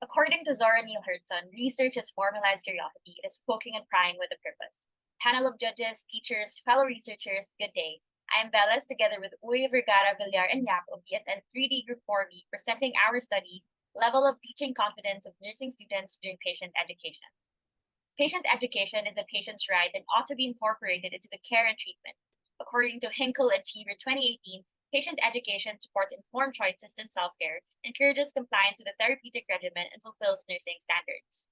According to Zora Neale Hurston, research is formalized curiosity. It is poking and prying with a purpose. Panel of judges, teachers, fellow researchers, good day. I am Velez together with Vergara, Villar, and Yap of BSN 3D Group 4B presenting our study, Level of Teaching Confidence of Nursing Students During Patient Education. Patient education is a patient's right and ought to be incorporated into the care and treatment. According to Hinkle and Cheever 2018, patient education supports informed choices in self-care, encourages compliance with the therapeutic regimen, and fulfills nursing standards.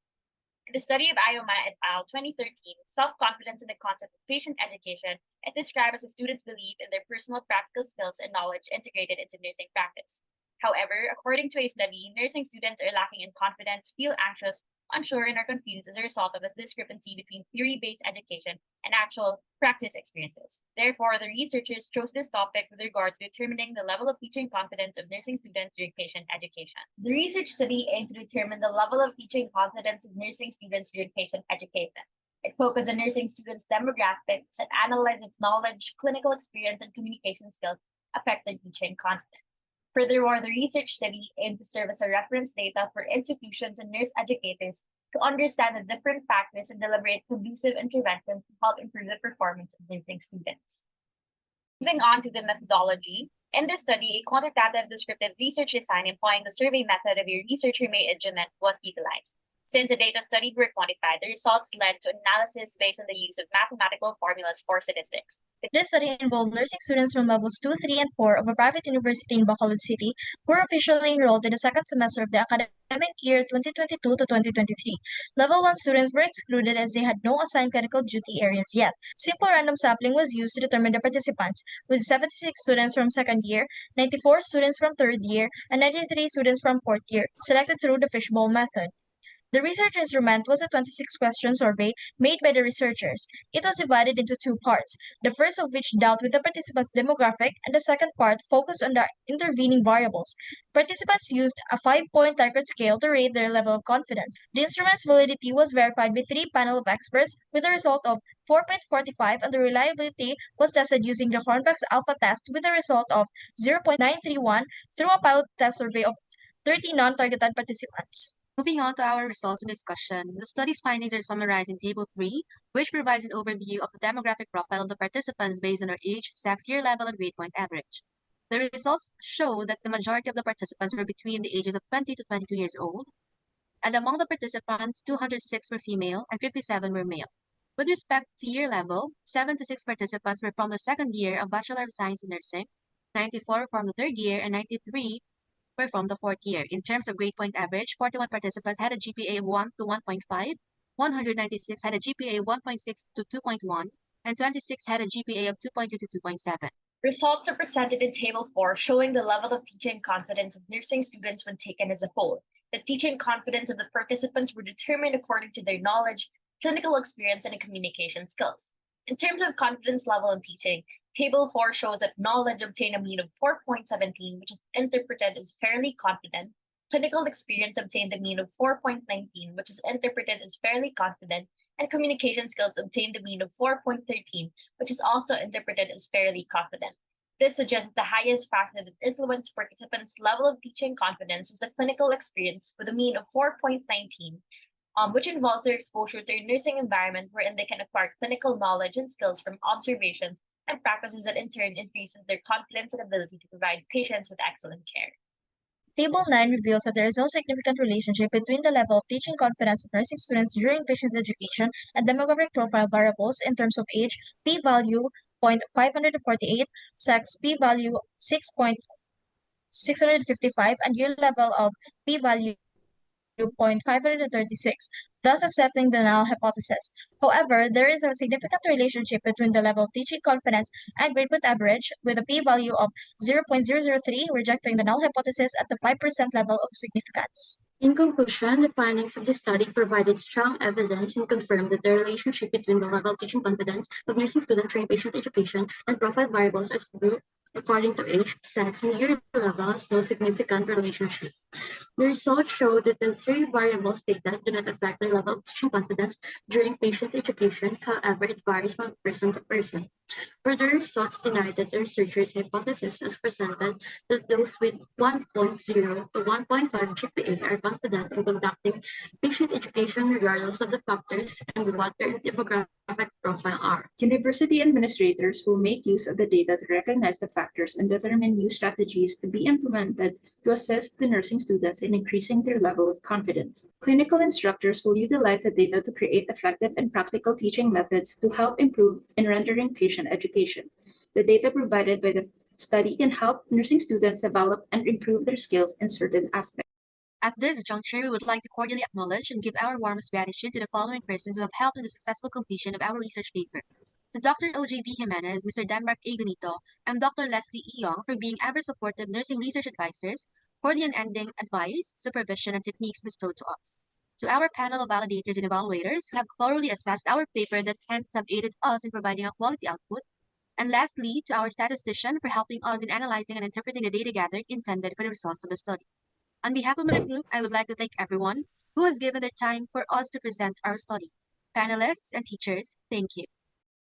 In the study of Ioma et al. 2013, self-confidence in the concept of patient education is described as a student's belief in their personal practical skills and knowledge integrated into nursing practice. However, according to a study, nursing students are lacking in confidence, feel anxious, unsure, and are confused as a result of a discrepancy between theory-based education and actual practice experiences. Therefore, the researchers chose this topic with regard to determining the level of teaching confidence of nursing students during patient education. The research study aimed to determine the level of teaching confidence of nursing students during patient education. It focused on nursing students' demographics and analyzed its knowledge, clinical experience, and communication skills affect their teaching confidence. Furthermore, the research study aimed to serve as a reference data for institutions and nurse educators to understand the different factors and deliberate conducive interventions to help improve the performance of nursing students. Moving on to the methodology, in this study, a quantitative descriptive research design employing the survey method of a researcher-made instrument was utilized. Since the data studied were quantified, the results led to analysis based on the use of mathematical formulas for statistics. This study involved nursing students from levels 2, 3, and 4 of a private university in Bacolod City who were officially enrolled in the second semester of the academic year 2022 to 2023. Level 1 students were excluded as they had no assigned clinical duty areas yet. Simple random sampling was used to determine the participants, with 76 students from second year, 94 students from third year, and 93 students from fourth year, selected through the fishbowl method. The research instrument was a 26-question survey made by the researchers. It was divided into two parts, the first of which dealt with the participants' demographic, and the second part focused on the intervening variables. Participants used a 5-point Likert scale to rate their level of confidence. The instrument's validity was verified by 3 panel of experts with a result of 4.45, and the reliability was tested using the Hornbeck's alpha test with a result of 0.931 through a pilot test survey of 30 non-targeted participants. Moving on to our results and discussion, the study's findings are summarized in Table 3, which provides an overview of the demographic profile of the participants based on their age, sex, year level, and grade point average. The results show that the majority of the participants were between the ages of 20 to 22 years old, and among the participants, 206 were female and 57 were male. With respect to year level, 76 participants were from the second year of Bachelor of Science in Nursing, 94 from the third year, and 93 were from the fourth year. In terms of grade point average, 41 participants had a GPA of 1 to 1.5, 196 had a GPA of 1.6 to 2.1, and 26 had a GPA of 2.2 to 2.7. Results are presented in Table 4, showing the level of teaching confidence of nursing students when taken as a whole. The teaching confidence of the participants were determined according to their knowledge, clinical experience, and communication skills. In terms of confidence level in teaching, Table 4 shows that knowledge obtained a mean of 4.17, which is interpreted as fairly confident. Clinical experience obtained a mean of 4.19, which is interpreted as fairly confident. And communication skills obtained a mean of 4.13, which is also interpreted as fairly confident. This suggests that the highest factor that influenced participants' level of teaching confidence was the clinical experience with a mean of 4.19, which involves their exposure to a nursing environment wherein they can acquire clinical knowledge and skills from observations and practices that in turn increases their confidence and ability to provide patients with excellent care. Table 9 reveals that there is no significant relationship between the level of teaching confidence of nursing students during patient education and demographic profile variables in terms of age, p-value 0.548, sex, p-value 6.655, and year level of p-value 0.536, thus accepting the null hypothesis. However, there is a significant relationship between the level of teaching confidence and grade point average, with a p-value of 0.003, rejecting the null hypothesis at the 5% level of significance. In conclusion, the findings of the study provided strong evidence and confirmed that the relationship between the level of teaching confidence of nursing students during patient education and profile variables according to age, sex, and year level has no significant relationship. The results show that the three variables stated do not affect the level of teaching confidence during patient education. However, it varies from person to person. Further results deny that the researchers' hypothesis as presented that those with 1.0 to 1.5 GPA are confident in conducting patient education regardless of the factors and what their demographic profile are. University administrators will make use of the data to recognize the factors and determine new strategies to be implemented to assist the nursing students in increasing their level of confidence. Clinical instructors will utilize the data to create effective and practical teaching methods to help improve in rendering patient education. The data provided by the study can help nursing students develop and improve their skills in certain aspects. At this juncture, we would like to cordially acknowledge and give our warmest gratitude to the following persons who have helped in the successful completion of our research paper. To Dr. O.J.B. Jimenez, Mr. Denmark A. Gonito, and Dr. Leslie E. Young for being ever supportive nursing research advisors for the unending advice, supervision, and techniques bestowed to us. To our panel of validators and evaluators who have thoroughly assessed our paper that hence have aided us in providing a quality output. And lastly, to our statistician for helping us in analyzing and interpreting the data gathered intended for the results of the study. On behalf of my group, I would like to thank everyone who has given their time for us to present our study. Panelists and teachers, thank you.